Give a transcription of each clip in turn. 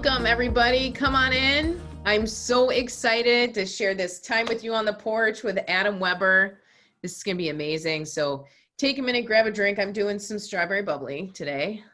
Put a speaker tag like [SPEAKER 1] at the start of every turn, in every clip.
[SPEAKER 1] Welcome, everybody. Come on in. I'm so excited to share this time with you on the porch with Adam Weber. This is going to be amazing. So take a minute, grab a drink. I'm doing some strawberry bubbly today.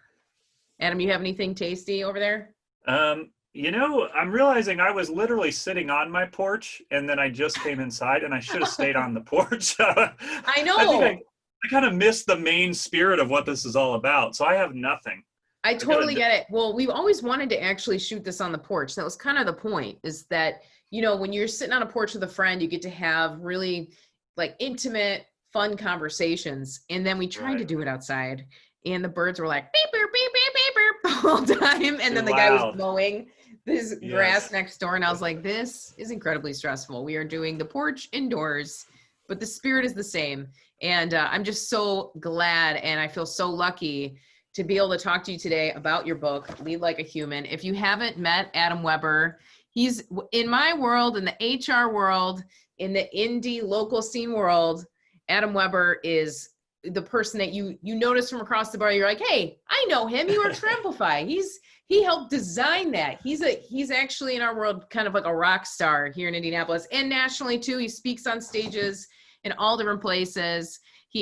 [SPEAKER 1] Adam, you have anything tasty over there?
[SPEAKER 2] I'm realizing I was literally sitting on my porch and then I just came inside and I should have stayed on the porch.
[SPEAKER 1] I know.
[SPEAKER 2] I think I kind of missed the main spirit of what this is all about. So I have nothing.
[SPEAKER 1] I totally get it. Well, we've always wanted to actually shoot this on the porch. That was kind of the point, is that, when you're sitting on a porch with a friend, you get to have really like intimate, fun conversations. And then we tried to do it outside and the birds were like, beep, beep, beep, beep, beep, beep the whole time. And then the guy was mowing this grass next door. And I was like, this is incredibly stressful. We are doing the porch indoors, but the spirit is the same. And I'm just so glad. And I feel so lucky to be able to talk to you today about your book, Lead Like a Human. If you haven't met Adam Weber, he's in my world, in the HR world, in the indie local scene world. Adam Weber is the person that you notice from across the bar. You're like, hey, I know him. He works for Amplify. He helped design that. He's actually in our world kind of like a rock star here in Indianapolis and nationally too. He speaks on stages in all different places.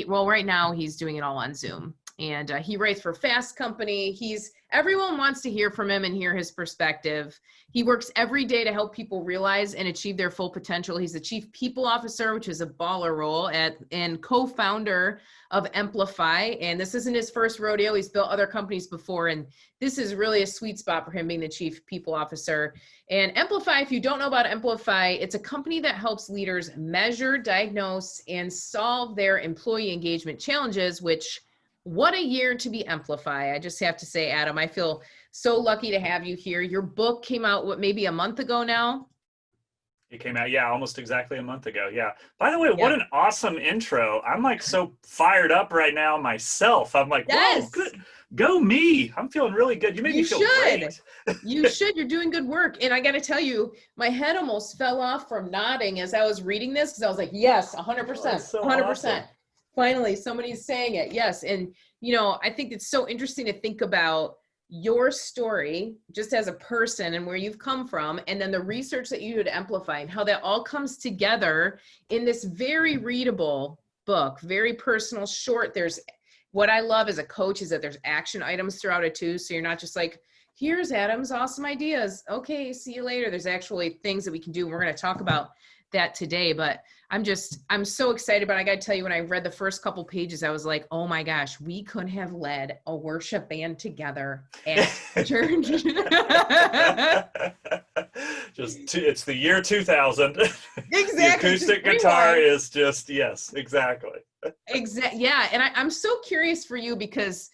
[SPEAKER 1] Right now he's doing it all on Zoom. And he writes for Fast Company. Everyone wants to hear from him and hear his perspective. He works every day to help people realize and achieve their full potential. He's the Chief People Officer, which is a baller role, and co-founder of Emplify. And this isn't his first rodeo. He's built other companies before, and this is really a sweet spot for him being the Chief People Officer. And Emplify, if you don't know about Emplify, it's a company that helps leaders measure, diagnose, and solve their employee engagement challenges, which what a year to be Amplify. I just have to say, Adam, I feel so lucky to have you here. Your book came out, maybe a month ago now?
[SPEAKER 2] It came out, almost exactly a month ago. Yeah. By the way, what an awesome intro. I'm like so fired up right now myself. I'm like, whoa, good. Go me. I'm feeling really good. You made me feel great.
[SPEAKER 1] You should. You're doing good work. And I got to tell you, my head almost fell off from nodding as I was reading this, because I was like, yes, 100%,
[SPEAKER 2] so
[SPEAKER 1] 100%.
[SPEAKER 2] Awesome.
[SPEAKER 1] Finally, somebody's saying it. Yes. And, I think it's so interesting to think about your story just as a person and where you've come from, and then the research that you do to Amplify and how that all comes together in this very readable book, very personal, short. What I love as a coach is that there's action items throughout it too. So you're not just like, here's Adam's awesome ideas. Okay, see you later. There's actually things that we can do. And we're going to talk about that today, but I'm so excited. But I got to tell you, when I read the first couple pages, I was like, oh my gosh, we could have led a worship band together at church.
[SPEAKER 2] It's the year 2000.
[SPEAKER 1] Exactly.
[SPEAKER 2] The acoustic guitar is just, yes, exactly.
[SPEAKER 1] Exactly. Yeah. And I'm so curious for you, because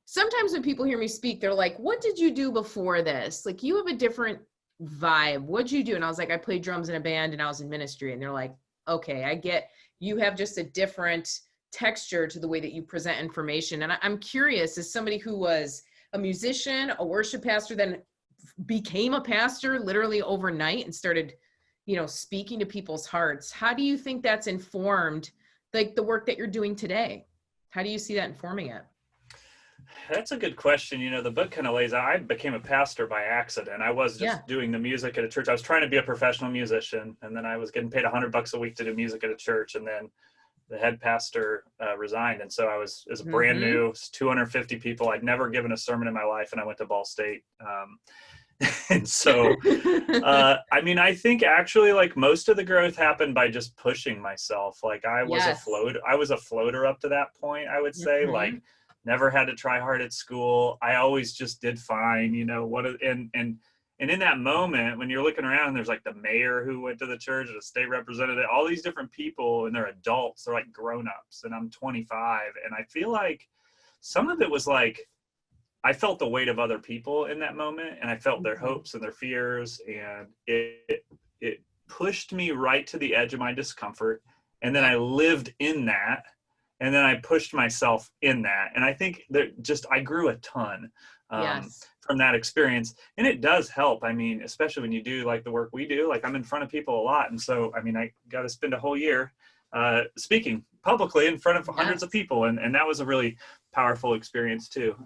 [SPEAKER 1] sometimes when people hear me speak, they're like, what did you do before this? Like, you have a different vibe. What'd you do? And I was like, I played drums in a band and I was in ministry. And they're like, okay, I get, you have just a different texture to the way that you present information. And I'm curious, as somebody who was a musician, a worship pastor, then became a pastor literally overnight and started, speaking to people's hearts. How do you think that's informed like the work that you're doing today? How do you see that informing it?
[SPEAKER 2] That's a good question. The book kind of lays out, I became a pastor by accident. I was just doing the music at a church. I was trying to be a professional musician, and then I was getting paid $100 a week to do music at a church. And then the head pastor resigned. And so it was brand new, 250 people. I'd never given a sermon in my life, and I went to Ball State. And so, I think actually like most of the growth happened by just pushing myself. Like I was a floater up to that point, I would say. Like, never had to try hard at school. I always just did fine, and in that moment when you're looking around and there's like the mayor who went to the church, the state representative, all these different people, and they're adults, they're like grown-ups, and I'm 25. And I feel like some of it was like, I felt the weight of other people in that moment, and I felt their hopes and their fears, and it pushed me right to the edge of my discomfort. And then I lived in that. And then I pushed myself in that. And I think that I grew a ton from that experience. And it does help. Especially when you do like the work we do, like I'm in front of people a lot. And so, I got to spend a whole year speaking publicly in front of hundreds of people. And that was a really powerful experience too.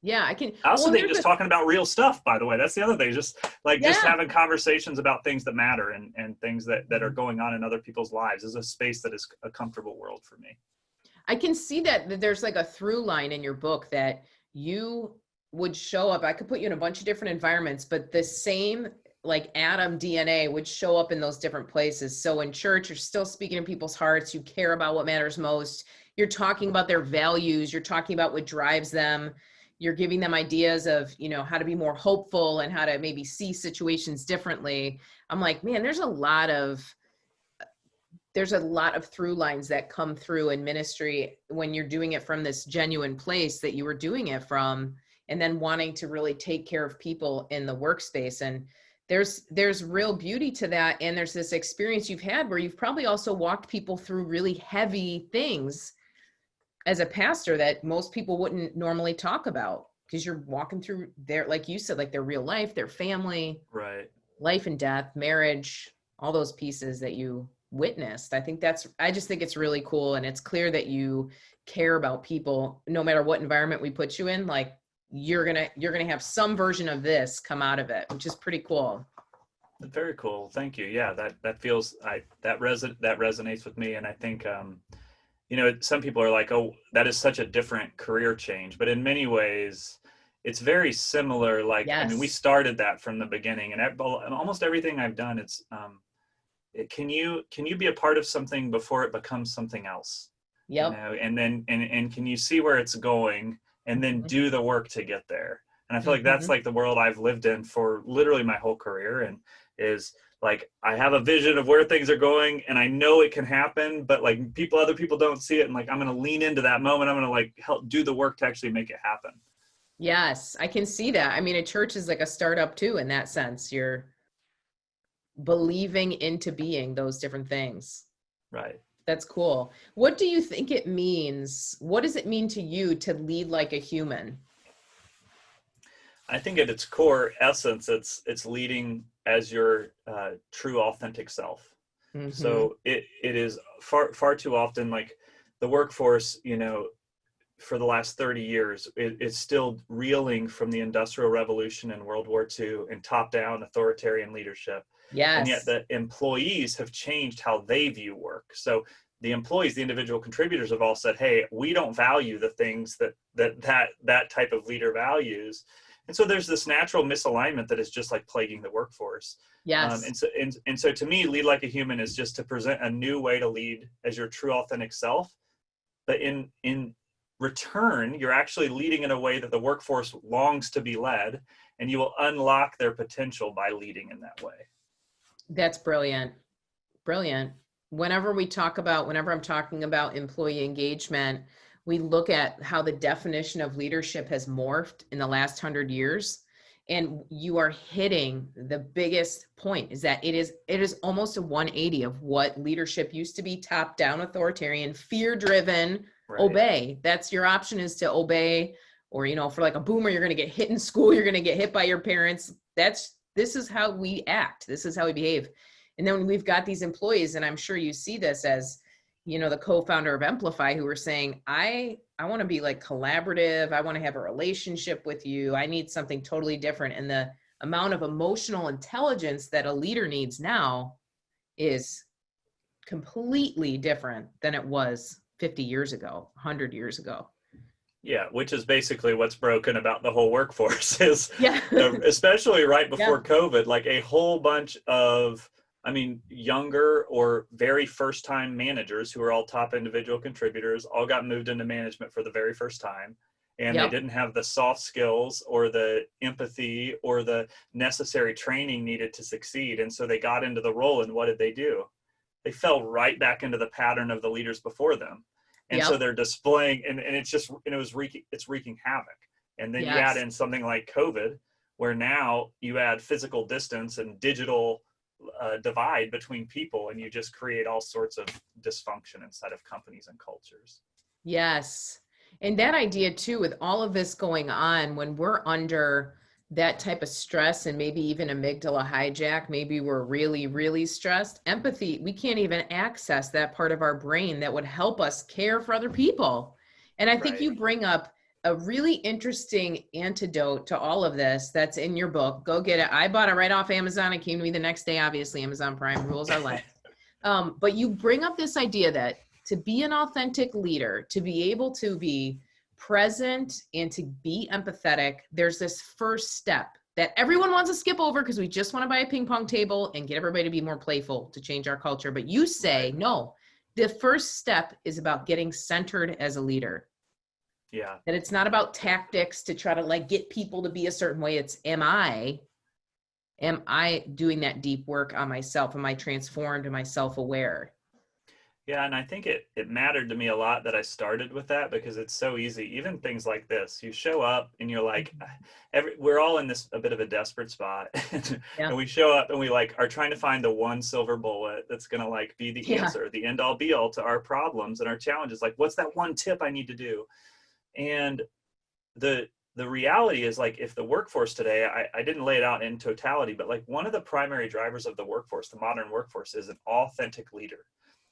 [SPEAKER 1] Yeah, I can.
[SPEAKER 2] I also
[SPEAKER 1] Well,
[SPEAKER 2] think just talking about real stuff, by the way, that's the other thing, just like just
[SPEAKER 1] yeah.
[SPEAKER 2] having conversations about things that matter and things that are going on in other people's lives is a space that is a comfortable world for me.
[SPEAKER 1] I can see that there's like a through line in your book that you would show up. I could put you in a bunch of different environments, but the same like Adam DNA would show up in those different places. So in church, you're still speaking in people's hearts. You care about what matters most. You're talking about their values. You're talking about what drives them. You're giving them ideas of, you know, how to be more hopeful and how to maybe see situations differently. I'm like, man, there's a lot of through lines that come through in ministry when you're doing it from this genuine place that you were doing it from, and then wanting to really take care of people in the workspace. And there's real beauty to that. And there's this experience you've had where you've probably also walked people through really heavy things as a pastor that most people wouldn't normally talk about, because you're walking through their, like you said, like their real life, their family,
[SPEAKER 2] Right.
[SPEAKER 1] life and death, marriage, all those pieces that you witnessed. I just think it's really cool. And it's clear that you care about people no matter what environment we put you in. Like you're going to have some version of this come out of it, which is pretty cool.
[SPEAKER 2] Very cool. Thank you. Yeah, that feels, that resonates with me. And I think, you know, some people are like, oh, that is such a different career change, but in many ways it's very similar. Like,
[SPEAKER 1] Yes.
[SPEAKER 2] I mean, we started that from the beginning, and almost everything I've done, can you be a part of something before it becomes something else?
[SPEAKER 1] Yep.
[SPEAKER 2] You know, and then, and can you see where it's going and then do the work to get there? And I feel like that's like the world I've lived in for literally my whole career, and is like, I have a vision of where things are going and I know it can happen, but like other people don't see it. And like, I'm going to lean into that moment. I'm going to like help do the work to actually make it happen.
[SPEAKER 1] Yes, I can see that. I mean, a church is like a startup too, in that sense. You're believing into being those different things.
[SPEAKER 2] Right.
[SPEAKER 1] That's cool. What do you think it means? What does it mean to you to lead like a human?
[SPEAKER 2] I think at its core essence, it's leading as your true authentic self. Mm-hmm. So it is far too often, like the workforce, you know, for the last 30 years, it's still reeling from the Industrial Revolution and World War II and top-down authoritarian leadership.
[SPEAKER 1] Yes.
[SPEAKER 2] And yet the employees have changed how they view work. So the employees, the individual contributors, have all said, hey, we don't value the things that type of leader values. And so there's this natural misalignment that is just like plaguing the workforce.
[SPEAKER 1] Yes.
[SPEAKER 2] And so to me, lead like a human is just to present a new way to lead as your true authentic self. But in return, you're actually leading in a way that the workforce longs to be led, and you will unlock their potential by leading in that way.
[SPEAKER 1] That's brilliant. Brilliant. Whenever I'm talking about employee engagement, we look at how the definition of leadership has morphed in the last 100 years. And you are hitting the biggest point, is that it is almost a 180 of what leadership used to be: top down, authoritarian, fear driven, right. Obey. That's your option, is to obey. Or, you know, for like a boomer, you're going to get hit in school. You're going to get hit by your parents. This is how we act. This is how we behave. And then when we've got these employees, and I'm sure you see this as, you know, the co-founder of Emplify, who were saying, I want to be like collaborative. I want to have a relationship with you. I need something totally different. And the amount of emotional intelligence that a leader needs now is completely different than it was 50 years ago, 100 years ago.
[SPEAKER 2] Yeah, which is basically what's broken about the whole workforce is, especially right before COVID, like a whole bunch of, younger or very first time managers who are all top individual contributors all got moved into management for the very first time. And they didn't have the soft skills or the empathy or the necessary training needed to succeed. And so they got into the role, and what did they do? They fell right back into the pattern of the leaders before them. And so they're displaying, and it's wreaking havoc. And then you add in something like COVID, where now you add physical distance and digital divide between people, and you just create all sorts of dysfunction inside of companies and cultures.
[SPEAKER 1] Yes. And that idea too, with all of this going on, when we're under that type of stress and maybe even amygdala hijack, maybe we're really, really stressed, empathy, we can't even access that part of our brain that would help us care for other people. And I think you bring up a really interesting antidote to all of this that's in your book. Go get it. I bought it right off Amazon. It came to me the next day, obviously. Amazon Prime rules our life. But you bring up this idea that to be an authentic leader, to be able to be present and to be empathetic, there's this first step that everyone wants to skip over because we just want to buy a ping pong table and get everybody to be more playful to change our culture. But you say, no, the first step is about getting centered as a leader.
[SPEAKER 2] Yeah.
[SPEAKER 1] That it's not about tactics to try to like get people to be a certain way. It's, am I doing that deep work on myself? Am I transformed? Am I self-aware?
[SPEAKER 2] Yeah, and I think it mattered to me a lot that I started with that, because it's so easy. Even things like this, you show up and you're like, we're all in this a bit of a desperate spot, and we show up and we like are trying to find the one silver bullet that's gonna like be the answer, the end all be all to our problems and our challenges. Like, what's that one tip I need to do? And the reality is, like, if the workforce today, I didn't lay it out in totality, but like one of the primary drivers of the workforce, the modern workforce, is an authentic leader.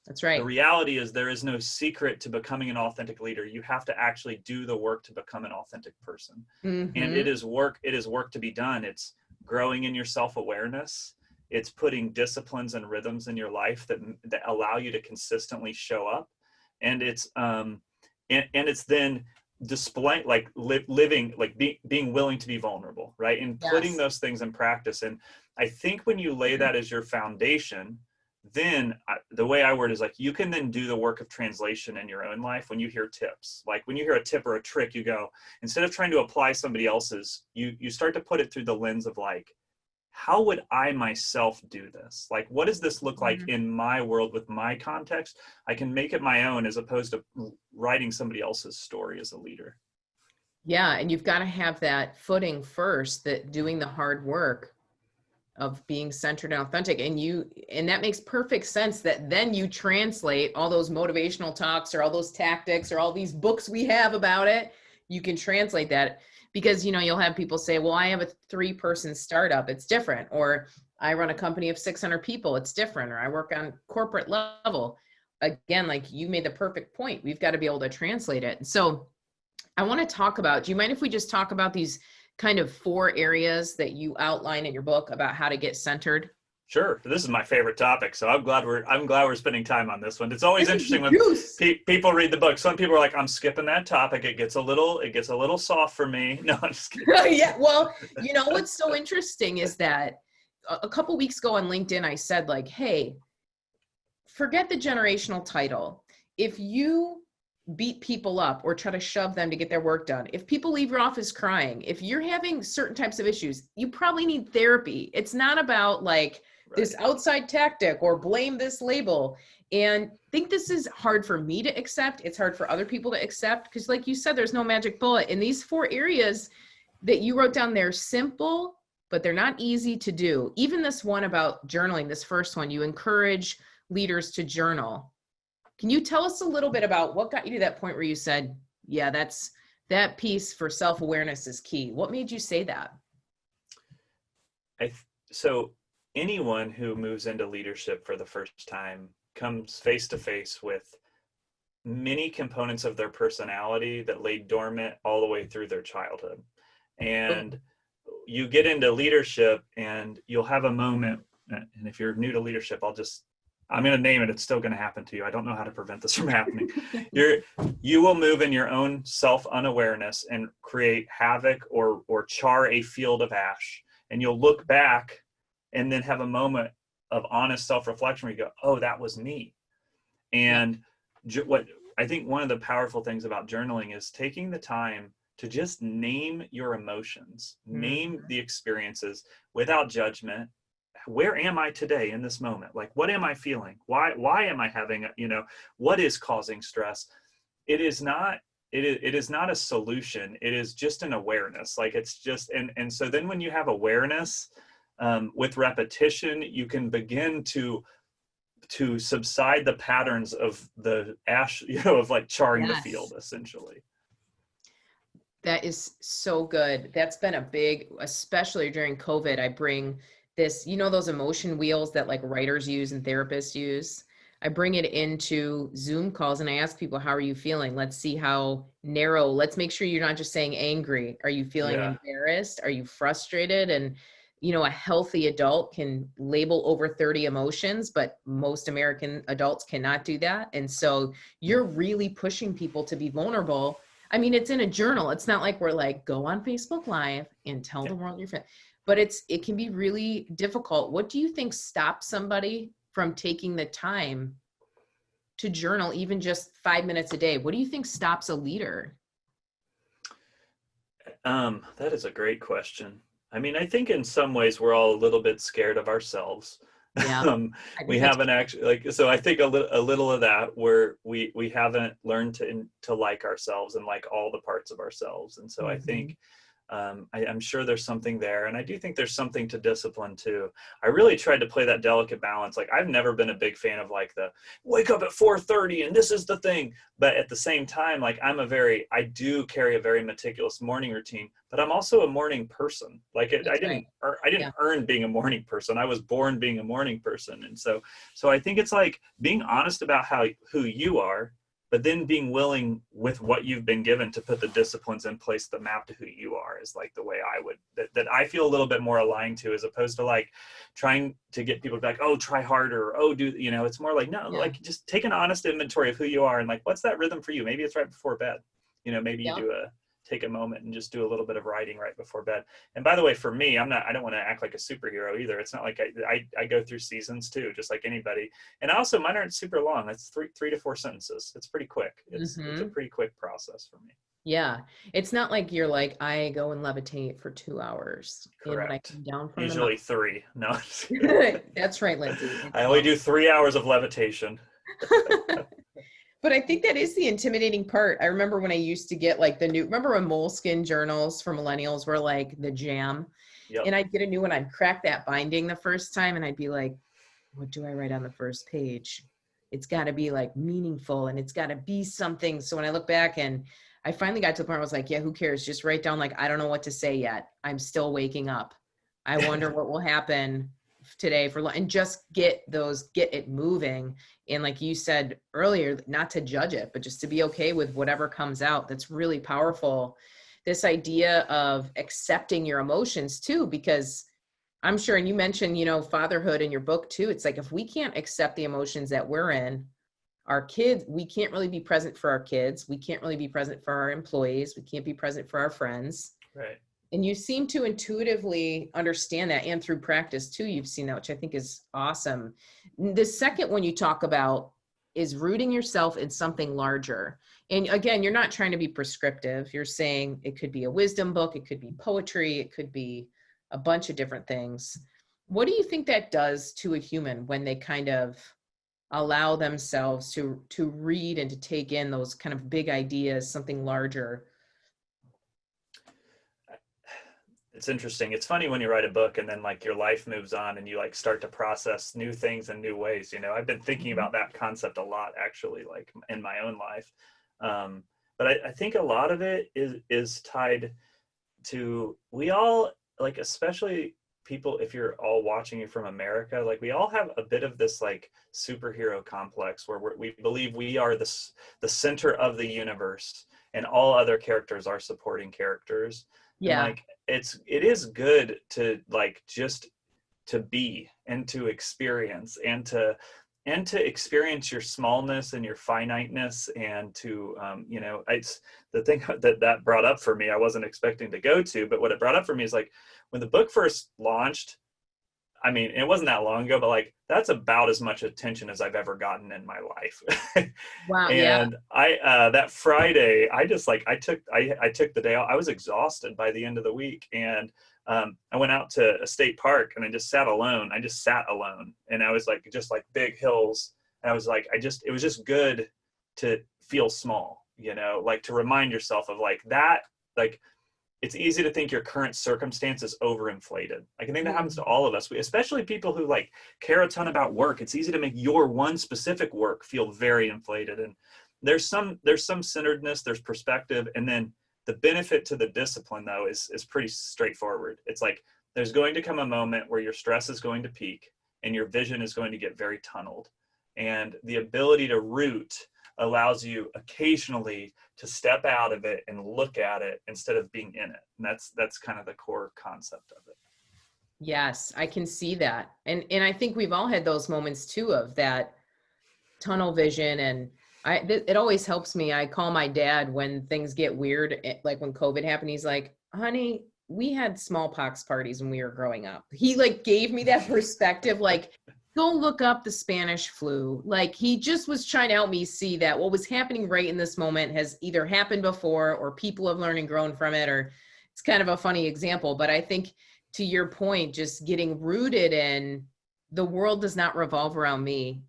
[SPEAKER 1] That's right.
[SPEAKER 2] The reality is there is no secret to becoming an authentic leader. You have to actually do the work to become an authentic person. And it is work to be done. It's growing in your self-awareness. It's putting disciplines and rhythms in your life that allow you to consistently show up. And it's it's then displaying, like living, like being willing to be vulnerable, right? And putting those things in practice. And I think when you lay that as your foundation, then the way I word it is like, you can then do the work of translation in your own life. When you hear tips, like when you hear a tip or a trick, you go, instead of trying to apply somebody else's, you start to put it through the lens of like, how would I myself do this? Like, what does this look like in my world with my context? I can make it my own, as opposed to writing somebody else's story as a leader.
[SPEAKER 1] Yeah. And you've got to have that footing first, that doing the hard work of being centered and authentic. And that makes perfect sense, that then you translate all those motivational talks or all those tactics or all these books we have about it. You can translate that, because, you'll have people say, well, I have a 3-person startup. It's different. Or I run a company of 600 people. It's different. Or I work on corporate level. Again, like you made the perfect point. We've got to be able to translate it. So I want to talk about, do you mind if we just talk about these kind of 4 areas that you outline in your book about how to get centered?
[SPEAKER 2] Sure. This is my favorite topic, so I'm glad we're spending time on this one. It's always interesting when people read the book. Some people are like, I'm skipping that topic. It gets a little soft for me. No, I'm just kidding.
[SPEAKER 1] Yeah. Well, what's so interesting is that a couple weeks ago on LinkedIn, I said like, hey, forget the generational title. If you beat people up or try to shove them to get their work done, if people leave your office crying, if you're having certain types of issues, you probably need therapy. It's not about like this outside tactic or blame this label. And I think this is hard for me to accept. It's hard for other people to accept, because like you said, there's no magic bullet. In these 4 areas that you wrote down, they're simple, but they're not easy to do. Even this one about journaling, this first one, you encourage leaders to journal. Can you tell us a little bit about what got you to that point where you said, yeah, that piece for self-awareness is key? What made you say that?
[SPEAKER 2] So anyone who moves into leadership for the first time comes face to face with many components of their personality that lay dormant all the way through their childhood. And you get into leadership and you'll have a moment, and if you're new to leadership, I'm going to name it. It's still going to happen to you. I don't know how to prevent this from happening. You will move in your own self-unawareness and create havoc or char a field of ash. And you'll look back and then have a moment of honest self-reflection where you go, oh, that was me. And what I think one of the powerful things about journaling is taking the time to just name your emotions, name the experiences without judgment. Where am I today in this moment? Like, what am I feeling? Why am I having, what is causing stress? It is not a solution. It is just an awareness. Like, it's just, and so then when you have awareness, with repetition, you can begin to subside the patterns of the ash, of like charring the field, essentially.
[SPEAKER 1] That is so good. That's been a big, especially during COVID, I bring this, those emotion wheels that like writers use and therapists use. I bring it into Zoom calls and I ask people, how are you feeling? Let's see how narrow, let's make sure you're not just saying angry. Are you feeling
[SPEAKER 2] Yeah.
[SPEAKER 1] embarrassed? Are you frustrated? And, you know, a healthy adult can label over 30 emotions, but most American adults cannot do that. And so you're really pushing people to be vulnerable. I mean, it's in a journal. It's not like we're like, go on Facebook Live and tell the world you're feeling. But it can be really difficult. What do you think stops somebody from taking the time to journal, even just 5 minutes a day? What do you think stops a leader?
[SPEAKER 2] That is a great question. I mean, I think in some ways we're all a little bit scared of ourselves.
[SPEAKER 1] Yeah, I
[SPEAKER 2] We
[SPEAKER 1] think that's
[SPEAKER 2] haven't actually so I think a little of that where we haven't learned to like ourselves and like all the parts of ourselves. And so I
[SPEAKER 1] Mhm.
[SPEAKER 2] think I'm sure there's something there. And I do think there's something to discipline too. I really tried to play that delicate balance. Like I've never been a big fan of like the wake up at 4:30 and this is the thing. But at the same time, like I do carry a very meticulous morning routine, but I'm also a morning person. Like
[SPEAKER 1] That's right.
[SPEAKER 2] I
[SPEAKER 1] Yeah.
[SPEAKER 2] didn't earn being a morning person. I was born being a morning person. And so I think it's like being honest about who you are, but then being willing with what you've been given to put the disciplines in place that map to who you are is like the way I would, that I feel a little bit more aligned to, as opposed to like trying to get people to be like, oh, try harder, or, oh, do, you know, it's more like, no,
[SPEAKER 1] Yeah.
[SPEAKER 2] like just take an honest inventory of who you are and like, what's that rhythm for you? Maybe it's right before bed. You know, maybe you
[SPEAKER 1] Yeah.
[SPEAKER 2] take a moment and just do a little bit of writing right before bed. And by the way, for me, I don't want to act like a superhero either. It's not like I go through seasons too, just like anybody. And also mine aren't super long. It's three to four sentences. It's pretty quick. It's a
[SPEAKER 1] Mhm.
[SPEAKER 2] pretty quick process for me.
[SPEAKER 1] Yeah. It's not like you're like, I go and levitate for 2 hours. And when I
[SPEAKER 2] Correct.
[SPEAKER 1] come down from the
[SPEAKER 2] Usually three. No.
[SPEAKER 1] mountain. That's right, Lindsay.
[SPEAKER 2] I
[SPEAKER 1] It's
[SPEAKER 2] only
[SPEAKER 1] long.
[SPEAKER 2] do 3 hours of levitation.
[SPEAKER 1] But I think that is the intimidating part. I remember when I used to get like remember when Moleskin journals for millennials were like the jam?
[SPEAKER 2] Yep.
[SPEAKER 1] And I'd get a new one, I'd crack that binding the first time and I'd be like, what do I write on the first page? It's got to be like meaningful and it's got to be something. So when I look back and I finally got to the point where I was like, yeah, who cares? Just write down like, I don't know what to say yet. I'm still waking up. I wonder what will happen today and just get it moving. And like you said earlier, not to judge it, but just to be okay with whatever comes out. That's really powerful. This idea of accepting your emotions too, because I'm sure, and you mentioned, you know, fatherhood in your book too. It's like, if we can't accept the emotions that we're in, our kids, we can't really be present for our kids. We can't really be present for our employees. We can't be present for our friends.
[SPEAKER 2] Right.
[SPEAKER 1] And you seem to intuitively understand that, and through practice too, you've seen that, which I think is awesome. The second one you talk about is rooting yourself in something larger. And again, you're not trying to be prescriptive. You're saying it could be a wisdom book, it could be poetry, it could be a bunch of different things. What do you think that does to a human when they kind of allow themselves to read and to take in those kind of big ideas, something larger?
[SPEAKER 2] It's interesting. It's funny when you write a book and then like your life moves on and you like start to process new things in new ways. You know, I've been thinking
[SPEAKER 1] Mhm.
[SPEAKER 2] about that concept a lot actually, like in my own life. But I think a lot of it is tied to, we all, like, especially people, if you're all watching it from America, like we all have a bit of this like superhero complex where we believe we are the center of the universe and all other characters are supporting characters. And
[SPEAKER 1] Yeah.
[SPEAKER 2] like it is good to like just to be and to experience and to experience your smallness and your finiteness and to you know, it's the thing that brought up for me, I wasn't expecting to go to, but what it brought up for me is like when the book first launched, I mean, it wasn't that long ago, but like that's about as much attention as I've ever gotten in my life.
[SPEAKER 1] Wow. Yeah.
[SPEAKER 2] And I that Friday, I just like I took the day off. I was exhausted by the end of the week, and I went out to a state park and I just sat alone. I just sat alone, and I was like just like big hills, and I was like it was just good to feel small, you know, like to remind yourself of like that, like it's easy to think your current circumstance is overinflated. Like I think that happens to all of us, especially people who like care a ton about work. It's easy to make your one specific work feel very inflated. And there's some centeredness, there's perspective, and then the benefit to the discipline though is pretty straightforward. It's like there's going to come a moment where your stress is going to peak and your vision is going to get very tunneled. And the ability to root allows you occasionally to step out of it and look at it instead of being in it. And that's kind of the core concept of it.
[SPEAKER 1] Yes, I can see that. And I think we've all had those moments too of that tunnel vision. And it always helps me. I call my dad when things get weird, like when COVID happened. He's like, honey, we had smallpox parties when we were growing up. He like gave me that perspective, like, go look up the Spanish flu. Like he just was trying to help me see that what was happening right in this moment has either happened before or people have learned and grown from it, or it's kind of a funny example. But I think to your point, just getting rooted in the world does not revolve around me.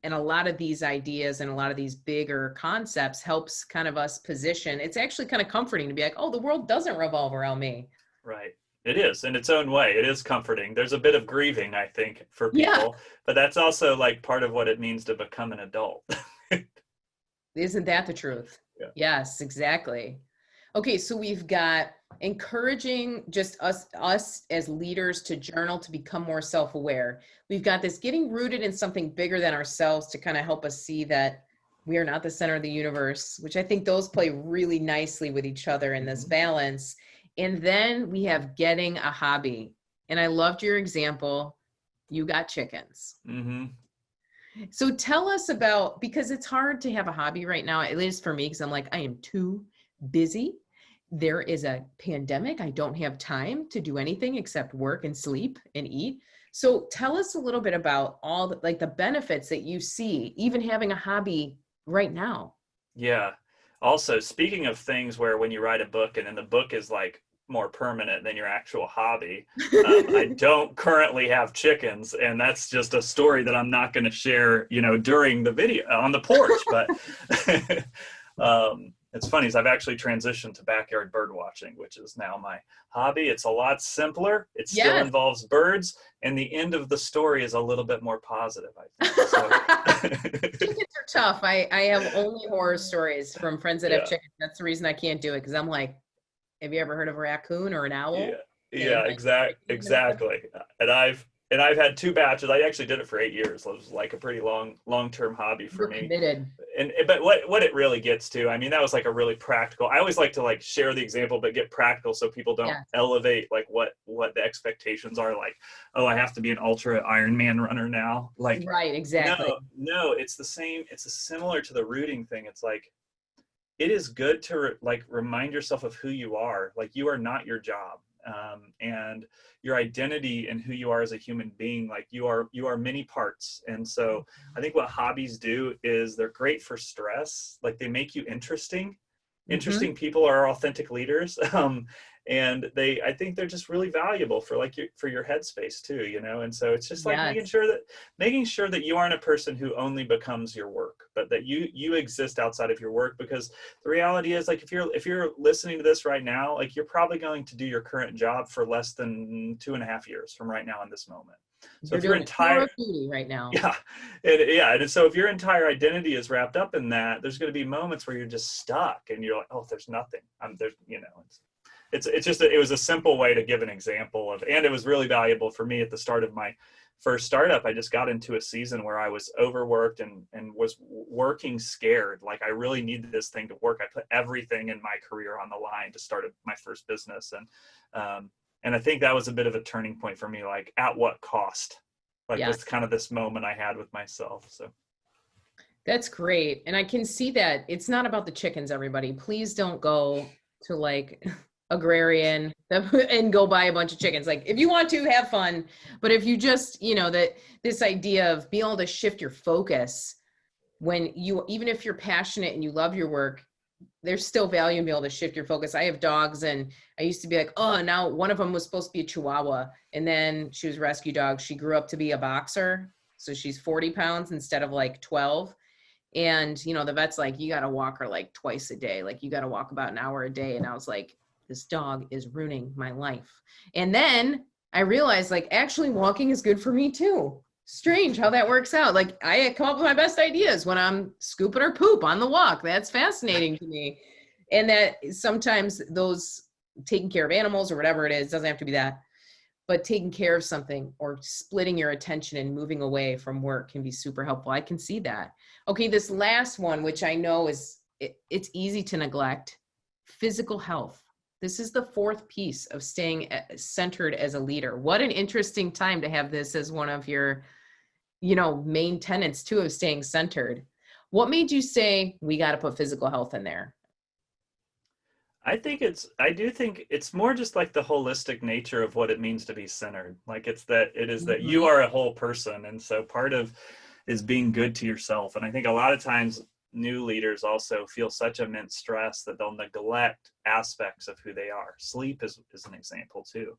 [SPEAKER 1] And a lot of these ideas and a lot of these bigger concepts helps kind of us position. It's actually kind of comforting to be like, oh, the world doesn't revolve around me.
[SPEAKER 2] Right. It is in its own way. It is comforting. There's a bit of grieving, I think, for people, but that's also like part of what it means to become an adult.
[SPEAKER 1] Isn't that the truth?
[SPEAKER 2] Yeah.
[SPEAKER 1] Yes, exactly. Okay. So we've got encouraging just us as leaders to journal, to become more self-aware. We've got this getting rooted in something bigger than ourselves to kind of help us see that we are not the center of the universe, which I think those play really nicely with each other in this balance. And then we have getting a hobby. And I loved your example. You got chickens.
[SPEAKER 2] Mm-hmm.
[SPEAKER 1] So tell us about, because it's hard to have a hobby right now, at least for me, because I'm like, I am too busy. There is a pandemic. I don't have time to do anything except work and sleep and eat. So tell us a little bit about all the benefits that you see, even having a hobby right now.
[SPEAKER 2] Yeah. Also, speaking of things where when you write a book and then the book is like more permanent than your actual hobby, I don't currently have chickens, and that's just a story that I'm not going to share, during the video on the porch. But it's funny, is I've actually transitioned to backyard bird watching, which is now my hobby. It's a lot simpler. It still involves birds, and the end of the story is a little bit more positive, I think. So.
[SPEAKER 1] Chickens are tough. I have only horror stories from friends that have chickens. That's the reason I can't do it, because I'm like, have you ever heard of a raccoon or an owl?
[SPEAKER 2] Yeah, exactly. And I've had 2 batches. I actually did it for 8 years. It was like a pretty long-term hobby for me.
[SPEAKER 1] Committed.
[SPEAKER 2] But what it really gets to, I mean, that was like a really practical. I always like to like share the example, but get practical so people don't elevate like what the expectations are. Like, oh, I have to be an ultra Ironman runner now. Like,
[SPEAKER 1] right, exactly.
[SPEAKER 2] No, it's the same. It's similar to the rooting thing. It's like, it is good to remind yourself of who you are. Like, you are not your job. And your identity and who you are as a human being, like you are many parts. And so I think what hobbies do is they're great for stress. Like, they make you interesting. Interesting people are authentic leaders. And I think they're just really valuable for your headspace too, and so it's just like making sure that you aren't a person who only becomes your work, but that you exist outside of your work. Because the reality is, like, if you're listening to this right now, like, you're probably going to do your current job for less than 2.5 years from right now in this moment. So if your entire
[SPEAKER 1] duty right now,
[SPEAKER 2] and so if your entire identity is wrapped up in that, there's going to be moments where you're just stuck and you're like, oh, there's nothing. It was a simple way to give an example of, and it was really valuable for me at the start of my first startup. I just got into a season where I was overworked and was working scared. Like, I really needed this thing to work. I put everything in my career on the line to start my first business. And I think that was a bit of a turning point for me, like, at what cost? Like, was kind of this moment I had with myself. So.
[SPEAKER 1] That's great. And I can see that it's not about the chickens, everybody. Please don't go to like agrarian and go buy a bunch of chickens. Like, if you want to, have fun, but if you just, this idea of being able to shift your focus when even if you're passionate and you love your work, there's still value in being able to shift your focus. I have dogs, and I used to be like, oh, now one of them was supposed to be a Chihuahua, and then she was a rescue dog. She grew up to be a boxer. So she's 40 pounds instead of like 12. And, the vet's like, you got to walk her like twice a day. Like, you got to walk about an hour a day. And I was like, this dog is ruining my life. And then I realized, like, actually walking is good for me too. Strange how that works out. Like, I come up with my best ideas when I'm scooping her poop on the walk. That's fascinating to me. And that sometimes those taking care of animals or whatever it is, doesn't have to be that. but taking care of something or splitting your attention and moving away from work can be super helpful. I can see that. Okay, this last one, which I know it's easy to neglect, physical health. This is the fourth piece of staying centered as a leader. What an interesting time to have this as one of your, main tenets too of staying centered. What made you say we got to put physical health in there?
[SPEAKER 2] I do think it's more just like the holistic nature of what it means to be centered. Like it is that you are a whole person. And so part of is being good to yourself. And I think a lot of times new leaders also feel such immense stress that they'll neglect aspects of who they are. Sleep is an example too.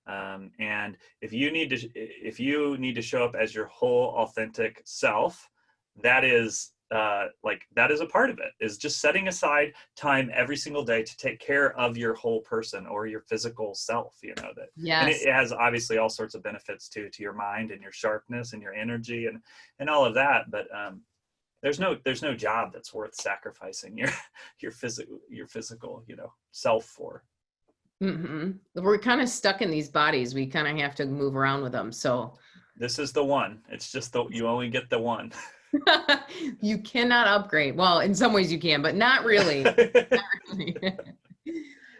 [SPEAKER 2] And if you need to show up as your whole authentic self, that is that is a part of it, is just setting aside time every single day to take care of your whole person or your physical self, that.
[SPEAKER 1] Yes.
[SPEAKER 2] And it has obviously all sorts of benefits to your mind and your sharpness and your energy and all of that. But there's no job that's worth sacrificing your physical self for.
[SPEAKER 1] Mm-hmm. We're kind of stuck in these bodies. We kind of have to move around with them. So
[SPEAKER 2] this is the one. It's just you only get the one.
[SPEAKER 1] You cannot upgrade. Well, in some ways you can, but not really. Not really.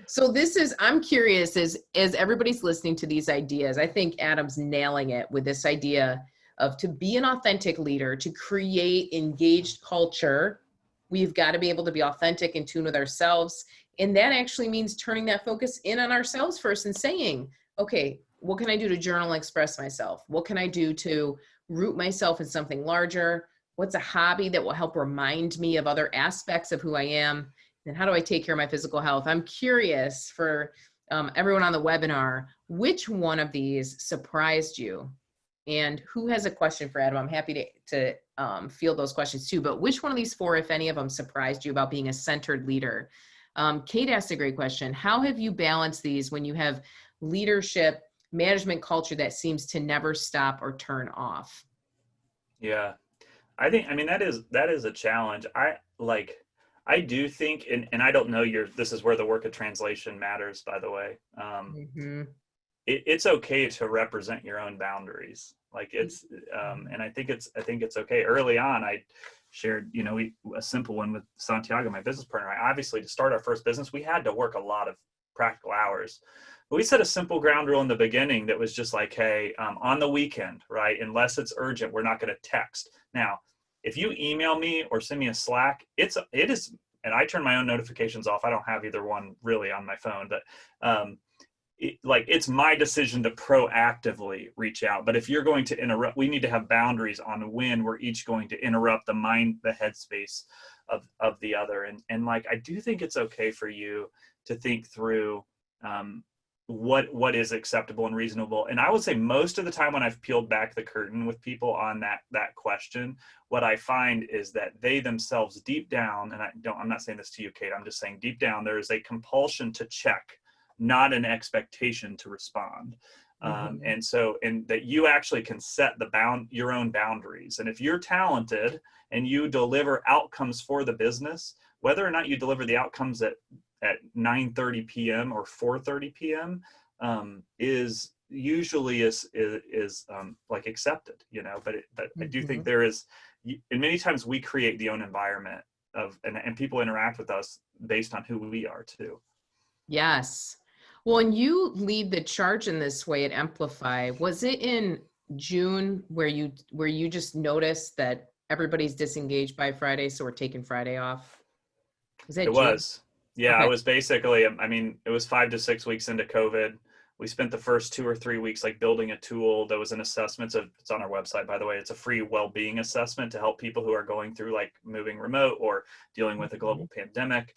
[SPEAKER 1] So I'm curious as everybody's listening to these ideas, I think Adam's nailing it with this idea of to be an authentic leader, to create engaged culture, we've got to be able to be authentic, in tune with ourselves. And that actually means turning that focus in on ourselves first and saying, okay, what can I do to journal and express myself? What can I do to root myself in something larger? What's a hobby that will help remind me of other aspects of who I am? And how do I take care of my physical health? I'm curious for everyone on the webinar, which one of these surprised you? And who has a question for Adam? I'm happy to field those questions too, but which one of these four, if any of them, surprised you about being a centered leader? Kate asked a great question. How have you balanced these when you have leadership, management culture that seems to never stop or turn off?
[SPEAKER 2] Yeah. I mean, that is a challenge. I do think, and I don't know this is where the work of translation matters, by the way. It's okay to represent your own boundaries. And I think it's okay. Early on, I shared, a simple one with Santiago, my business partner. Obviously, to start our first business, we had to work a lot of practical hours. But we set a simple ground rule in the beginning that was just like, hey, on the weekend, right? Unless it's urgent, we're not going to text. Now, if you email me or send me a Slack, it is, and I turn my own notifications off. I don't have either one really on my phone, but it's my decision to proactively reach out. But if you're going to interrupt, we need to have boundaries on when we're each going to interrupt the headspace of the other. And I do think it's okay for you to think through what is acceptable and reasonable. And I would say most of the time when I've peeled back the curtain with people on that question, what I find is that they themselves deep down, and I'm not saying this to you, Kate, I'm just saying deep down, there is a compulsion to check, not an expectation to respond. And that you actually can set your own boundaries. And if you're talented and you deliver outcomes for the business, whether or not you deliver the outcomes at 9:30 p.m. or 4:30 p.m. Is usually accepted, but I do think there is, and many times we create the own environment and people interact with us based on who we are too.
[SPEAKER 1] Yes. Well, and you lead the charge in this way at Emplify. Was it in June where you just noticed that everybody's disengaged by Friday, so we're taking Friday off? Was that
[SPEAKER 2] It
[SPEAKER 1] June?
[SPEAKER 2] was. Yeah,
[SPEAKER 1] Okay.
[SPEAKER 2] I was basically, it was 5 to 6 weeks into COVID. We spent the first 2 or 3 weeks building a tool that was an assessment. It's on our website, by the way. It's a free well-being assessment to help people who are going through moving remote or dealing with a global pandemic.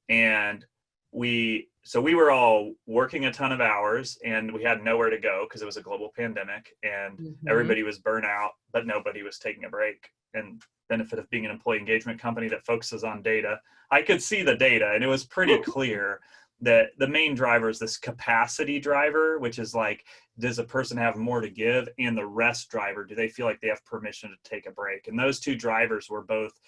[SPEAKER 2] And we were all working a ton of hours and we had nowhere to go because it was a global pandemic and everybody was burnt out, but nobody was taking a break. And benefit of being an employee engagement company that focuses on data, I could see the data and it was pretty clear that the main driver is this capacity driver, which is does a person have more to give? And the rest driver, do they feel like they have permission to take a break? And those two drivers were both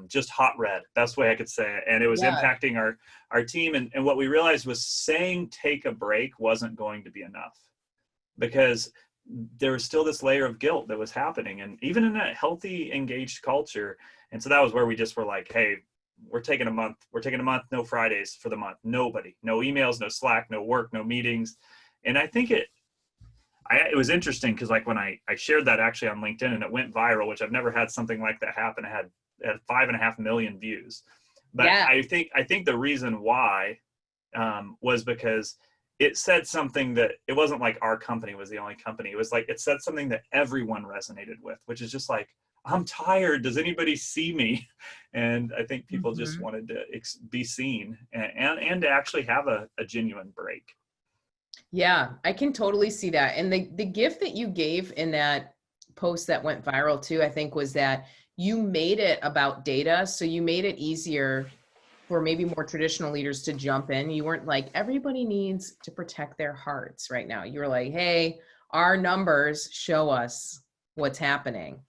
[SPEAKER 2] just hot red, best way I could say it. And it was impacting our team. And what we realized was saying take a break wasn't going to be enough. because there was still this layer of guilt that was happening, and even in a healthy, engaged culture. And so that was where we just were like, hey, we're taking a month, no Fridays for the month, nobody, no emails, no Slack, no work, no meetings. And I think it was interesting because like when I shared that actually on LinkedIn and it went viral, which I've never had something like that happen. It had 5.5 million views. But
[SPEAKER 1] Yeah.
[SPEAKER 2] I think the reason why was because it said something that it wasn't like our company was the only company. It was like, it said something that everyone resonated with, which is just like, I'm tired. Does anybody see me? And I think people just wanted to be seen and to actually have a genuine break.
[SPEAKER 1] Yeah, I can totally see that. And the gift that you gave in that post that went viral too, I think, was that you made it about data. So you made it easier for maybe more traditional leaders to jump in. You weren't like, everybody needs to protect their hearts right now. You were like, hey, our numbers show us what's happening.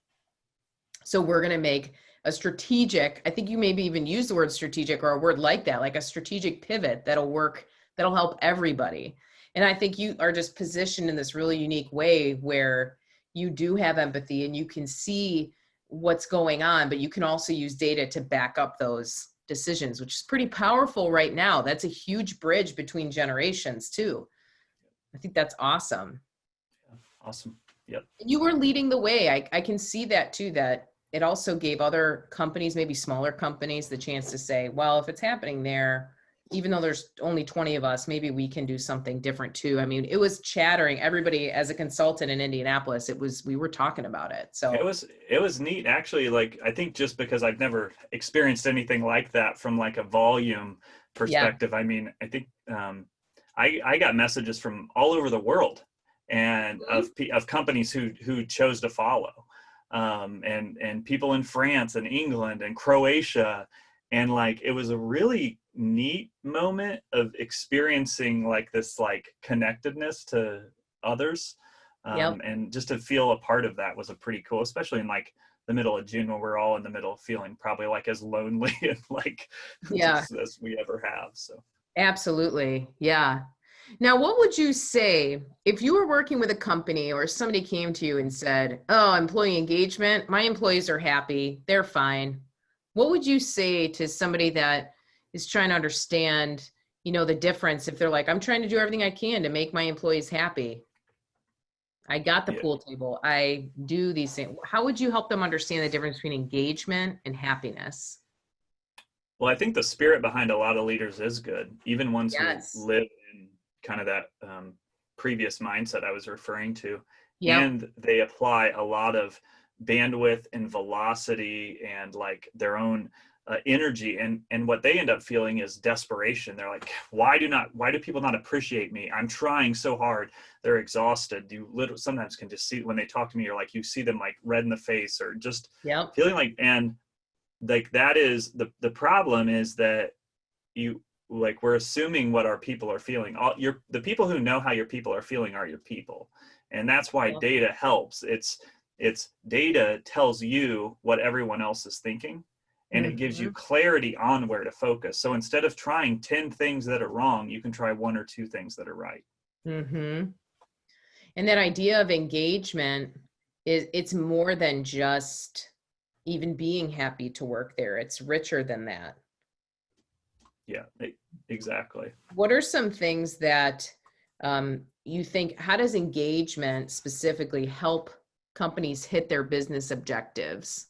[SPEAKER 1] So we're going to make a strategic, I think you maybe even use the word strategic or a word like that, like a strategic pivot that'll work, that'll help everybody. And I think you are just positioned in this really unique way where you do have empathy and you can see what's going on, but you can also use data to back up those decisions, which is pretty powerful right now. That's a huge bridge between generations too. I think that's awesome.
[SPEAKER 2] Awesome. Yep.
[SPEAKER 1] You were leading the way. I can see that too, that it also gave other companies, maybe smaller companies, the chance to say, well, if it's happening there, even though there's only 20 of us, maybe we can do something different too. I mean, it was chattering. Everybody, as a consultant in Indianapolis, we were talking about it. So
[SPEAKER 2] it was neat actually. Like, I think just because I've never experienced anything like that from like a volume perspective. Yeah. I mean, I think I got messages from all over the world and of companies who chose to follow, and people in France and England and Croatia. And like, it was a really neat moment of experiencing like this like connectedness to others. And just to feel a part of that was a pretty cool, especially in like the middle of June when we're all in the middle feeling probably like as lonely and like as we ever have. So
[SPEAKER 1] absolutely. Yeah. Now, what would you say if you were working with a company or somebody came to you and said, oh, employee engagement, my employees are happy, they're fine. What would you say to somebody that is trying to understand, the difference if they're like, I'm trying to do everything I can to make my employees happy. I got the pool table. I do these things. How would you help them understand the difference between engagement and happiness?
[SPEAKER 2] Well, I think the spirit behind a lot of leaders is good, even ones who live in kind of that previous mindset I was referring to. And they apply a lot of bandwidth and velocity and like their own energy, and what they end up feeling is desperation. They're like, why do people not appreciate me? I'm trying so hard. They're exhausted. You literally sometimes can just see when they talk to me, you're like, you see them like red in the face or just feeling like, and like that is the problem is that we're assuming what our people are feeling. The people who know how your people are feeling are your people. And that's why data helps. It's data tells you what everyone else is thinking, and it gives you clarity on where to focus. So instead of trying 10 things that are wrong, you can try 1 or 2 things that are right.
[SPEAKER 1] And that idea of engagement it's more than just even being happy to work there. It's richer than that.
[SPEAKER 2] Yeah, exactly.
[SPEAKER 1] What are some things that you think, how does engagement specifically help companies hit their business objectives?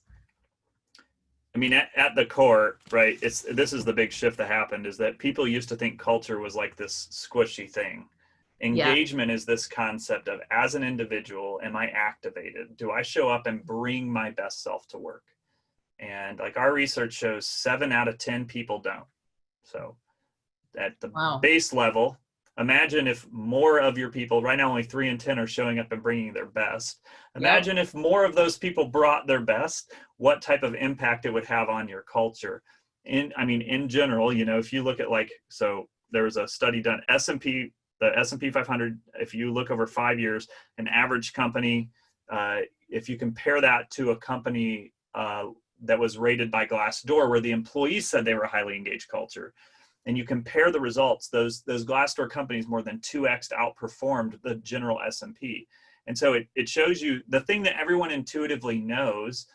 [SPEAKER 2] I mean, at the core, right, this is the big shift that happened, is that people used to think culture was like this squishy thing. Engagement is this concept of, as an individual, am I activated? Do I show up and bring my best self to work? And like our research shows 7 out of 10 people don't. So at the base level, imagine if more of your people, right now only 3 in 10 are showing up and bringing their best. Imagine if more of those people brought their best, what type of impact it would have on your culture. In general, if you look at so there was a study done, the S&P 500, if you look over 5 years, an average company, if you compare that to a company that was rated by Glassdoor, where the employees said they were a highly engaged culture, and you compare the results, those Glassdoor companies more than 2x outperformed the general S&P. And so it shows you the thing that everyone intuitively knows.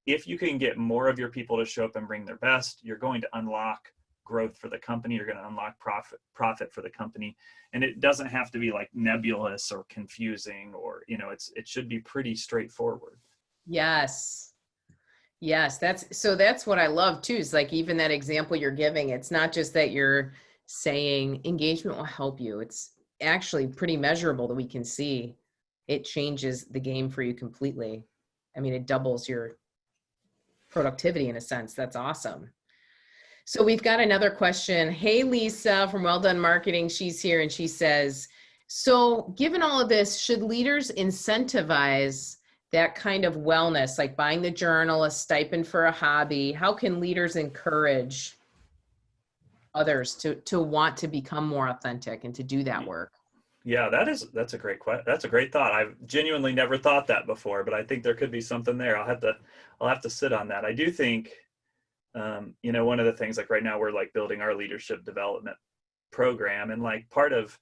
[SPEAKER 2] If you can get more of your people to show up and bring their best, you're going to unlock growth for the company. You're going to unlock profit for the company. And it doesn't have to be like nebulous or confusing, or, it should be pretty straightforward.
[SPEAKER 1] Yes. Yes. That's what I love too, is like, even that example you're giving, it's not just that you're saying engagement will help you. It's actually pretty measurable that we can see it changes the game for you completely. I mean, it doubles your productivity in a sense. That's awesome. So we've got another question. Hey, Lisa from Well Done Marketing. She's here and she says, so given all of this, should leaders incentivize that kind of wellness, like buying the journal, a stipend for a hobby? How can leaders encourage others to want to become more authentic and to do that work?
[SPEAKER 2] Yeah, that's a great question. That's a great thought. I've genuinely never thought that before, but I think there could be something there. I'll have to sit on that. I do think, one of the things, like right now we're like building our leadership development program, and like part of,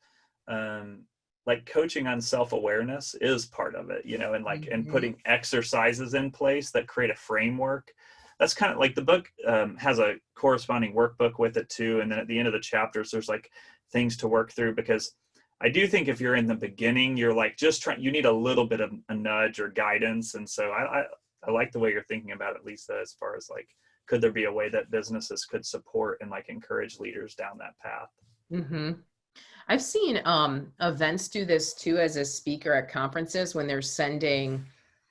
[SPEAKER 2] like coaching on self-awareness is part of it, and like, and putting exercises in place that create a framework. That's kind of like the book has a corresponding workbook with it too. And then at the end of the chapters, there's like things to work through, because I do think if you're in the beginning, you're like you need a little bit of a nudge or guidance. And so I like the way you're thinking about it, Lisa, as far as like, could there be a way that businesses could support and like encourage leaders down that path?
[SPEAKER 1] Mm-hmm. I've seen events do this too, as a speaker at conferences, when they're sending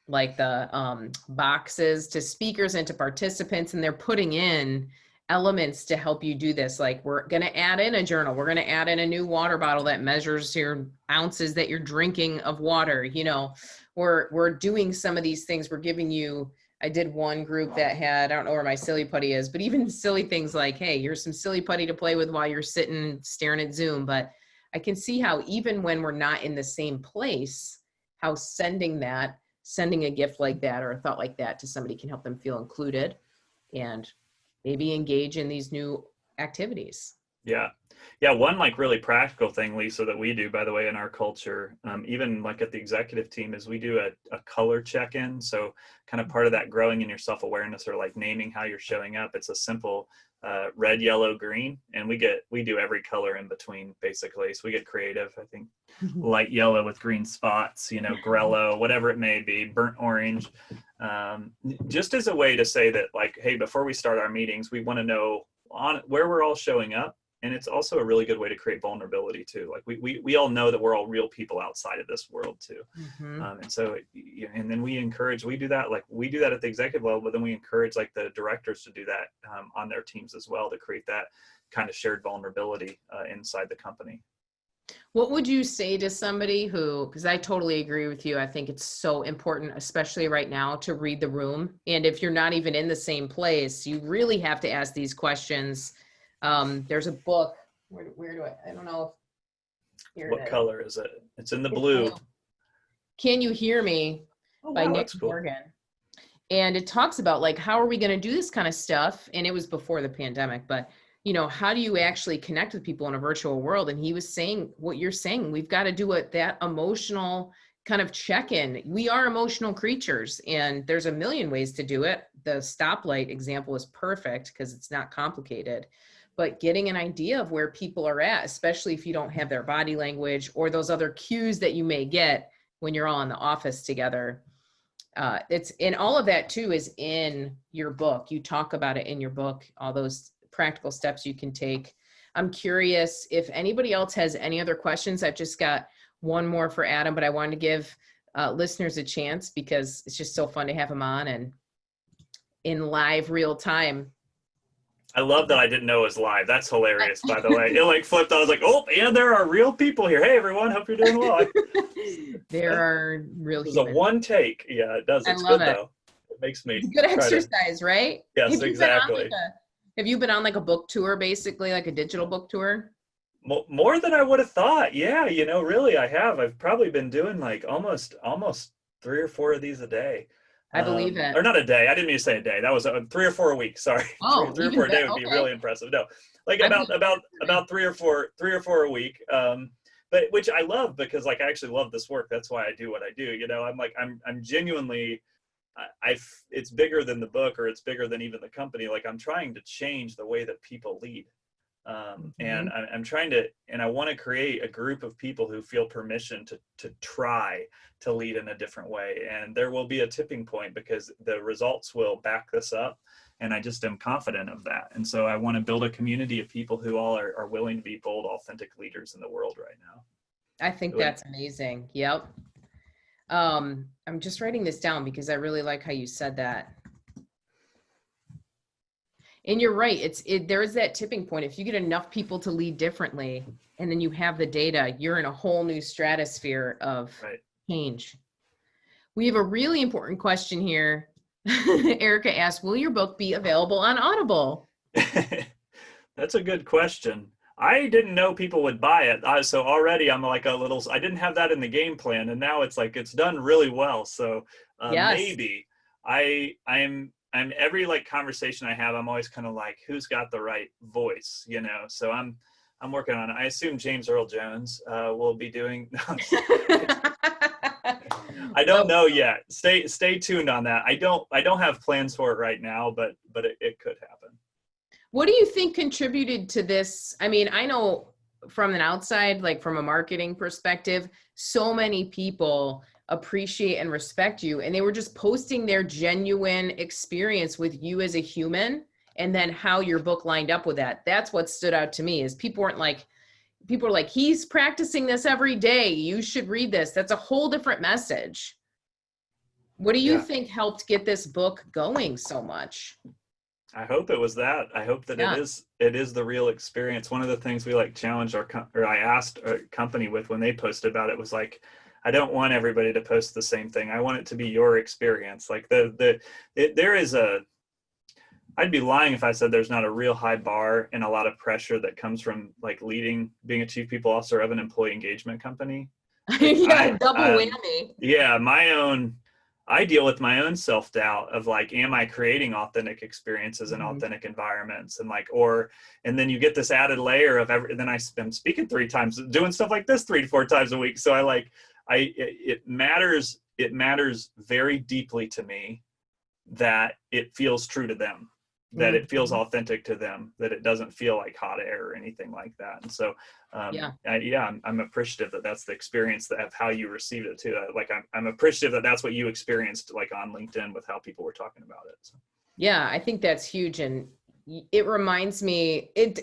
[SPEAKER 1] like the boxes to speakers and to participants, and they're putting in elements to help you do this. Like, we're going to add in a journal. We're going to add in a new water bottle that measures your ounces that you're drinking of water. We're doing some of these things. We're giving you, I did one group that had, I don't know where my silly putty is, but even silly things like, hey, here's some silly putty to play with while you're sitting staring at Zoom. But I can see how even when we're not in the same place, how sending a gift like that or a thought like that to somebody can help them feel included and maybe engage in these new activities.
[SPEAKER 2] Yeah. One like really practical thing, Lisa, that we do, by the way, in our culture, even like at the executive team, is we do a color check-in. So kind of part of that growing in your self-awareness, or like naming how you're showing up. It's a simple red, yellow, green, and we do every color in between, basically. So we get creative. I think light yellow with green spots, grello, whatever it may be, burnt orange, just as a way to say that, like, hey, before we start our meetings, we want to know on where we're all showing up. And it's also a really good way to create vulnerability too. Like we all know that we're all real people outside of this world too. And so, and then we do that at the executive level, but then we encourage like the directors to do that on their teams as well, to create that kind of shared vulnerability inside the company.
[SPEAKER 1] What would you say to somebody who, because I totally agree with you, I think it's so important, especially right now, to read the room. And if you're not even in the same place, you really have to ask these questions. There's a book, where do I don't know.
[SPEAKER 2] What color is it? It's in the blue.
[SPEAKER 1] Can You Hear Me? By Nick Morgan. And it talks about like, how are we going to do this kind of stuff? And it was before the pandemic, but how do you actually connect with people in a virtual world? And he was saying what you're saying, we've got to do that emotional kind of check-in. We are emotional creatures, and there's a million ways to do it. The stoplight example is perfect because it's not complicated, but getting an idea of where people are at, especially if you don't have their body language or those other cues that you may get when you're all in the office together. It's in all of that too is in your book. You talk about it in your book, all those practical steps you can take. I'm curious if anybody else has any other questions. I've just got one more for Adam, but I wanted to give listeners a chance because it's just so fun to have him on and in live real time.
[SPEAKER 2] I love that I didn't know it was live. That's hilarious, by the way. It like flipped on. I was like, oh, and there are real people here. Hey, everyone. Hope you're doing well.
[SPEAKER 1] There are real
[SPEAKER 2] humans. It's a one take. Yeah, it does. It's good, though. It makes me.
[SPEAKER 1] It's good exercise, right?
[SPEAKER 2] Yes, exactly.
[SPEAKER 1] Have you been on like a book tour, basically, like a digital book tour?
[SPEAKER 2] More than I would have thought. Yeah, really, I have. I've probably been doing like almost 3 or 4 of these a day.
[SPEAKER 1] I believe it.
[SPEAKER 2] Or not a day. I didn't mean to say a day. That was 3 or 4 a week. Sorry.
[SPEAKER 1] Oh,
[SPEAKER 2] three or four a day would be
[SPEAKER 1] okay.
[SPEAKER 2] really impressive. No, like about 3 or 4 a week. But which I love, because like I actually love this work. That's why I do what I do. You know, I'm genuinely, it's bigger than the book, or it's bigger than even the company. Like, I'm trying to change the way that people lead. And I'm trying to, and I want to create a group of people who feel permission to try to lead in a different way. And there will be a tipping point, because the results will back this up. And I just am confident of that. And so I want to build a community of people who all are willing to be bold, authentic leaders in the world right now.
[SPEAKER 1] I think that's amazing. Yep. I'm just writing this down because I really like how you said that. And you're right. There is that tipping point. If you get enough people to lead differently, and then you have the data, you're in a whole new stratosphere of change. We have a really important question here. Erica asked, will your book be available on Audible?
[SPEAKER 2] That's a good question. I didn't know people would buy it. So already I'm like I didn't have that in the game plan. And now it's like, it's done really well. So maybe I'm every like conversation I have, I'm always kind of like, who's got the right voice, you know? So I'm working on it. I assume James Earl Jones will be doing. I don't know yet. Stay tuned on that. I don't have plans for it right now, but it could happen.
[SPEAKER 1] What do you think contributed to this? I mean, I know from an outside, like from a marketing perspective, so many people appreciate and respect you, and they were just posting their genuine experience with you as a human, and then how your book lined up with that. That's what stood out to me, is people are like, he's practicing this every day, you should read this. That's a whole different message. What do you think helped get this book going so much?
[SPEAKER 2] I hope it was that. I hope that it is the real experience. One of the things we like challenged I asked our company with when they posted about it was like, I don't want everybody to post the same thing. I want it to be your experience. Like I'd be lying if I said there's not a real high bar and a lot of pressure that comes from like being a chief people officer of an employee engagement company. Like,
[SPEAKER 1] double whammy.
[SPEAKER 2] Yeah, I deal with my own self-doubt of like, am I creating authentic experiences and authentic environments? And like, and then you get this added layer of then I'm speaking 3 times, doing stuff like this 3 to 4 times a week. So it matters very deeply to me that it feels true to them, that it feels authentic to them, that it doesn't feel like hot air or anything like that. And so, I'm appreciative that that's the experience of how you received it too. Like I'm appreciative that that's what you experienced, like on LinkedIn with how people were talking about it. So.
[SPEAKER 1] Yeah, I think that's huge. And it reminds me a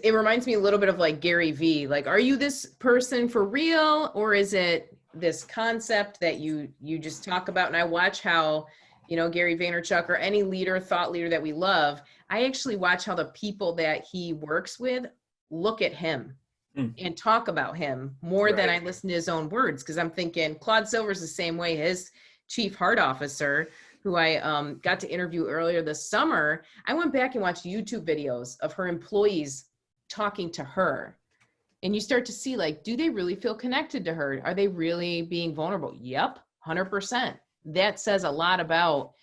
[SPEAKER 1] little bit of like Gary Vee. Like, are you this person for real, or is it this concept that you just talk about? And I watch how, Gary Vaynerchuk or any thought leader that we love, I actually watch how the people that he works with look at him and talk about him more than I listen to his own words. Cause I'm thinking Claude Silver's the same way. His chief heart officer, who I got to interview earlier this summer, I went back and watched YouTube videos of her employees talking to her. And you start to see, like, do they really feel connected to her? Are they really being vulnerable? Yep, 100%. That says a lot about,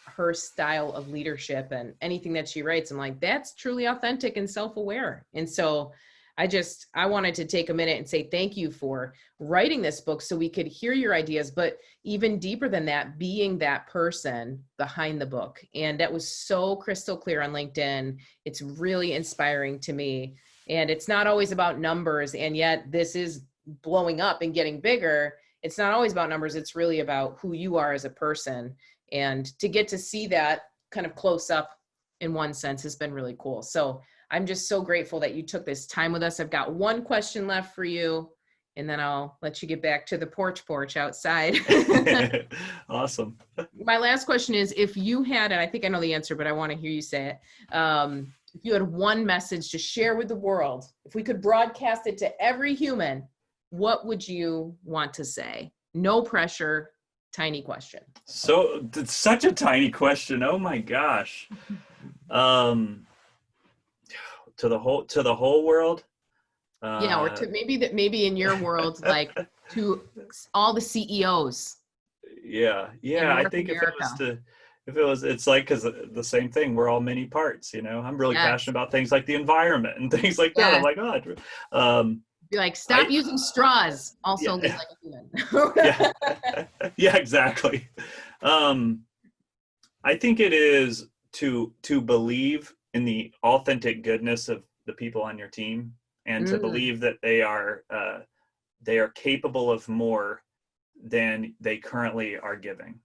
[SPEAKER 1] her style of leadership, and anything that she writes. I'm like, that's truly authentic and self-aware. And so I wanted to take a minute and say thank you for writing this book so we could hear your ideas, but even deeper than that, being that person behind the book. And that was so crystal clear on LinkedIn. It's really inspiring to me. And it's not always about numbers, and yet this is blowing up and getting bigger. It's not always about numbers. It's really about who you are as a person. And to get to see that kind of close up in one sense has been really cool. So I'm just so grateful that you took this time with us. I've got one question left for you, and then I'll let you get back to the porch outside.
[SPEAKER 2] Awesome.
[SPEAKER 1] My last question is, if you had, and I think I know the answer, but I want to hear you say it. If you had one message to share with the world, if we could broadcast it to every human, what would you want to say? No pressure, tiny question.
[SPEAKER 2] So it's such a tiny question. Oh my gosh. To the whole world.
[SPEAKER 1] Or to maybe in your world, like to all the CEOs.
[SPEAKER 2] Yeah.
[SPEAKER 1] in
[SPEAKER 2] I
[SPEAKER 1] North
[SPEAKER 2] think
[SPEAKER 1] America.
[SPEAKER 2] it's like, cause the same thing, we're all many parts, I'm really
[SPEAKER 1] Yes.
[SPEAKER 2] passionate about things like the environment and things like that. I'm
[SPEAKER 1] Yes.
[SPEAKER 2] like, oh, um,
[SPEAKER 1] Be like, stop
[SPEAKER 2] I,
[SPEAKER 1] using straws. Also lead
[SPEAKER 2] yeah,
[SPEAKER 1] like a
[SPEAKER 2] yeah,
[SPEAKER 1] human.
[SPEAKER 2] yeah, exactly. Um, I think it is to believe in the authentic goodness of the people on your team, and to
[SPEAKER 1] Mm,
[SPEAKER 2] believe that they are capable of more than they currently are giving.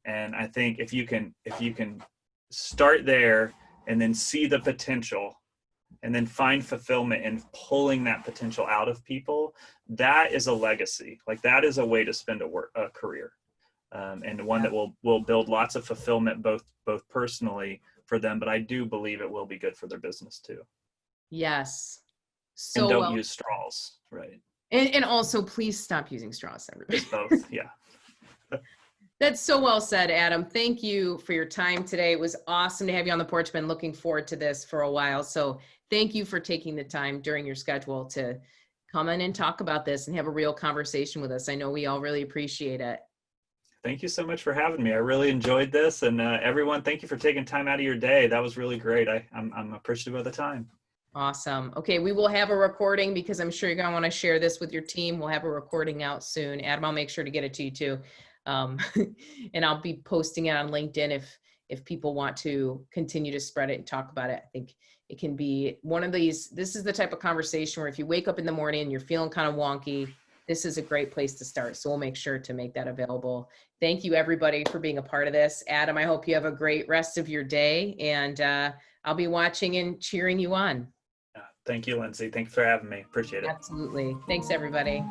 [SPEAKER 2] And I think if you can start there and then see the potential and then find fulfillment in pulling that potential out of people, that is a legacy. Like, that is a way to spend a career, and one
[SPEAKER 1] yeah.
[SPEAKER 2] that will build lots of fulfillment, both personally for them, but I do believe it will be good for their business too.
[SPEAKER 1] Yes.
[SPEAKER 2] And
[SPEAKER 1] So
[SPEAKER 2] don't
[SPEAKER 1] well.
[SPEAKER 2] use straws, right?
[SPEAKER 1] And also, please stop using straws, everybody.
[SPEAKER 2] It's both. Yeah.
[SPEAKER 1] That's so well said, Adam. Thank you for your time today. It was awesome to have you on the porch. Been looking forward to this for a while. So thank you for taking the time during your schedule to come in and talk about this and have a real conversation with us. I know we all really appreciate it.
[SPEAKER 2] Thank you so much for having me. I really enjoyed this, and everyone, thank you for taking time out of your day. That was really great. I'm appreciative of the time.
[SPEAKER 1] Awesome. Okay, we will have a recording because I'm sure you're going to want to share this with your team. We'll have a recording out soon. Adam, I'll make sure to get it to you too. Um, and I'll be posting it on LinkedIn if people want to continue to spread it and talk about it. I think it can be one of these. This is the type of conversation where if you wake up in the morning and you're feeling kind of wonky, this is a great place to start. So we'll make sure to make that available. Thank you, everybody, for being a part of this. Adam, I hope you have a great rest of your day, and I'll be watching and cheering you on.
[SPEAKER 2] Thank you, Lindsay. Thank you for having me. Appreciate it.
[SPEAKER 1] Absolutely. Thanks, everybody.